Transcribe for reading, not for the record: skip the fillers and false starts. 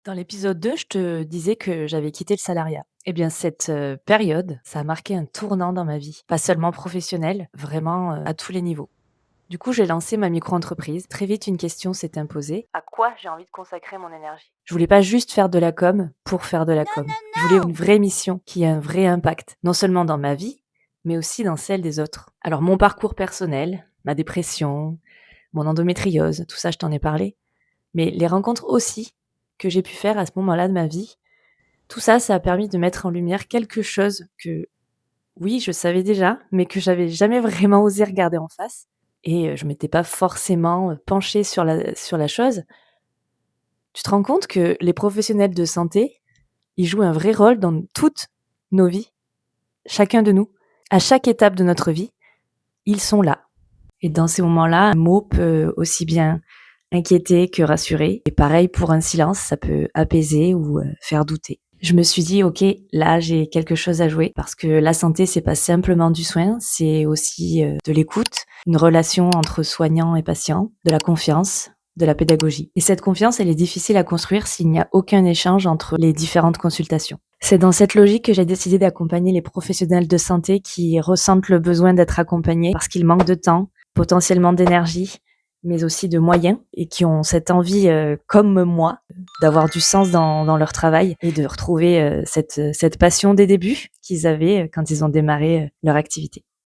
Dans l'épisode 2, je te disais que j'avais quitté le salariat. Eh bien, cette période, ça a marqué un tournant dans ma vie. Pas seulement professionnel, vraiment à tous les niveaux. Du coup, j'ai lancé ma micro-entreprise. Très vite, une question s'est imposée. À quoi j'ai envie de consacrer mon énergie? Je voulais pas juste faire de la com pour faire de la com. Je voulais une vraie mission qui ait un vrai impact, non seulement dans ma vie, mais aussi dans celle des autres. Alors, mon parcours personnel, ma dépression, mon endométriose, tout ça, je t'en ai parlé. Mais les rencontres aussi que j'ai pu faire à ce moment-là de ma vie, tout ça, ça a permis de mettre en lumière quelque chose que, oui, je savais déjà, mais que j'avais jamais vraiment osé regarder en face et je m'étais pas forcément, penchée sur la chose. Tu te rends compte que les professionnels de santé, ils jouent un vrai rôle dans toutes nos vies, chacun de nous. À chaque étape de notre vie, ils sont là et dans ces moments-là, un mot peut aussi bien inquiéter que rassurer et pareil pour un silence, ça peut apaiser ou, faire douter. Je me suis dit: «OK, là, j'ai quelque chose à jouer» parce que la santé, c'est pas simplement du soin, c'est aussi, de l'écoute, une relation entre soignant et patient, de la confiance, de la pédagogie et cette confiance, elle est difficile à construire s'il n'y a aucun échange entre les différentes consultations. C'est dans cette logique que j'ai décidé d'accompagner les professionnels de santé qui ressentent le besoin d'être accompagnés parce qu'ils manquent de temps, potentiellement d'énergie, mais aussi de moyens et qui ont cette envie, comme moi, d'avoir du sens dans leur travail et de retrouver, cette passion des débuts qu'ils avaient, quand ils ont démarré, leur activité.